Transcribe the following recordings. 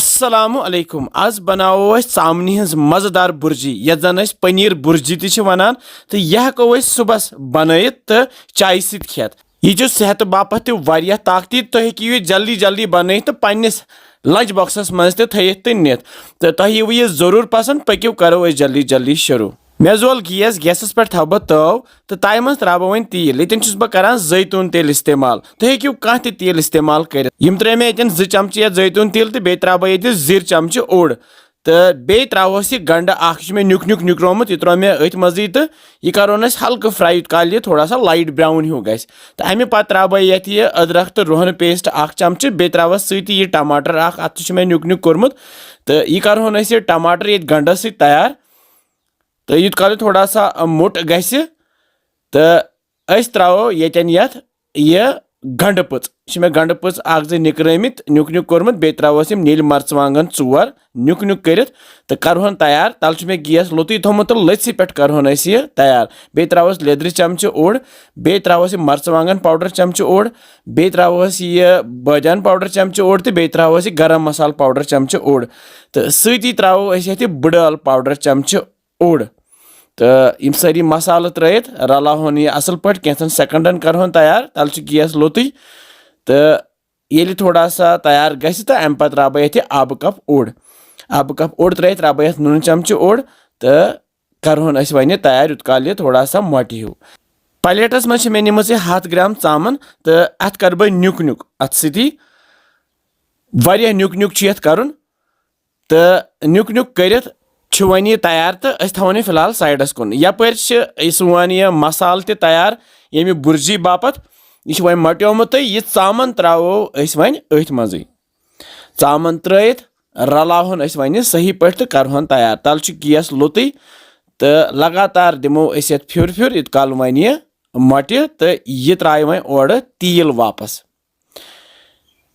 अस्सलामु अलैकुम आज बनावो अस चामनी हज मजेदार बुर्जी यत जन अस पनीर बुर्जी ति वनान तो यह हेको अस सुबह बनयित तो चाय सत खेत यह सेहत बापत वारिया ताकती तो हेकियो यह जल्दी जल्दी बनयित तो पन्निस लंच बॉक्सस मज तो थयित तो नित तो तह यीव यह जरूर पसंद पक्यो करो अस जल्दी जल्दी शुरू मे जोल गैसस पे थव बह तव तो तय मज त्रा बह वन तेल ये बह करान जैतून तेल इस्तेमाल तो हेकियो कह तेल इस्तेमाल कर त्रे मे ये 2 चमचे जैतून तेल तो बे त्रा बह ये 0 चमचे ओड़ तो बे त्रोस यह गंड मे नुक नुक नुकरोमुत यह त्रो मे अथ मजी तो यह करोन हल्क फ्राई काल यह थोड़ा सा लाइट ब्राउन हिू गस तो अमे पे त्रा बह ये अदरक तो रोहन पेस्ट 1 चमचे बे त्रोस सह टमाटर अत मे नुक नुक कोर्मुत तो यह करोन यह टमाटर ये गंडस सह तैयार तो यूत काल थोड़ा सा मोट गस तो अस त्रो यन यह गंड पच मे गंड पच 1-2 निकरमित नुक नुक कोर्मुत बे त्रोस नील मर्चवांगन 4 नुक नुक कर तो करहन तैयार तल मे गैस लोतुय थोमुत तो लथि पे करहन यह तैयार बे त्रोस लेदर चमचे ओड़ बे त्रोस मर्चवांगन पाउडर चमचे ओड़ बे त्रोस यह बादियान पाउडर चमचे ओड़ तो बे त्रोस गरम मसाला पाउडर चमचे ओड़ तो सती त्रो ये बड़ाल पाउडर चमचे ओड़ तो यम सारी मसाल त्रयित रलावन यह असल पे कैंसन सेकंडन करहन तैयार तल गैस लोतुय तो ये थोड़ा सा तैयार गस तो अम पे त्रा बह आब कप ओड़ त्रयित त्रा बह नून चमचे ओड़ तो करहन अस वन तैयार यूत काल यह थोड़ा सा मोटी हिू प्लेटस मज मे निम 100 ग्राम चामन तो अत कर बह नुक नुक अत सती वारिया नुक नुक यथ करन तो नुक नुक करित वन यह तैयार तो अस थवन फिलहाल साइडस कुन यपर सोन यह मसाल ते तैयार ये बुर्जी बापत यह वन मट्योमुत तो यह चामन त्रो अस वन अथ मज चामन त्रयित रलावन अस वन सही पे तो करहन तैयार तल गैस लोतुय तो लगातार दिमो अस फिर फिर इत काल वन यह मटे तो यह त्राय वन ओर तेल वापस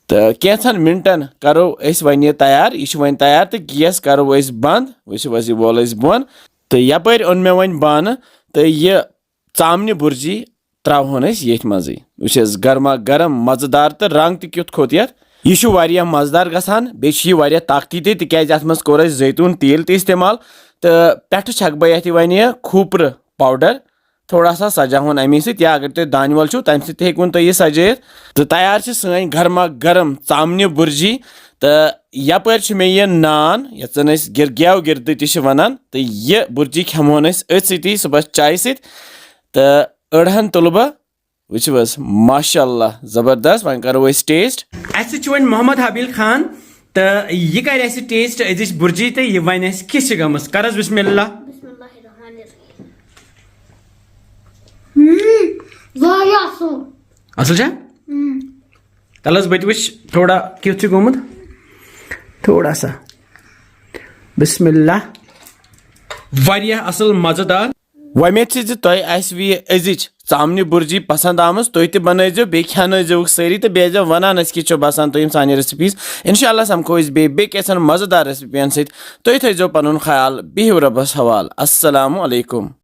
तो कैंसन मिनटन करो अस वन यह तैयार यह वन तैयार तो गैस करो अस बंद वो वोल बोन तो यपर ओन मे वन बान तो यह चामनी बुर्जी त्रोहन ये मज गर्मा गर्म मजेदार तो रंग तुथ खोत यह मजेदार गसान बे ताकती तिकाज अत मज कोर जैतून तेल इस्तेमाल तो पे छक बह वन यह खोपर पाउडर थोड़ा सा सजावन अमी सत या अगर तुम दान छो तम सकुन तुम यह सजाइत तो तैयार सान गर्मा गर्म चामनी बुर्जी तो यपर मे यह नान ये गिरग्याव गिरद वन तो यह बुर्जी खेमोन अथ सती सुबह चाय सत तो अड़हन तुल बह वुच माशाअल्लाह जबरदस्त वन करो टेस्ट अस वन मोहम्मद हाबिल खान तो यह कर टेस्ट अजिच बुर्जी तो यह वन किस गमस करस बिस्मिल्लाह असल तलस बत वुच थोड़ा क्युथ गोमुत थोड़ा सा बिस्मिल्लाह वारिया असल मजेदार वमेद तुम अजिच चामनी बुर्जी पसंद आम तुम तो बनजो बे खेनो सारी तो बे वनान कि बसान तुम सान रेसिपीज इंशाल्लाह समखो बे कैसन मजेदार रेसिपियन सत तुम थो पन ख्याल बिहु रबस हवाल अस्सलामु अलैकुम।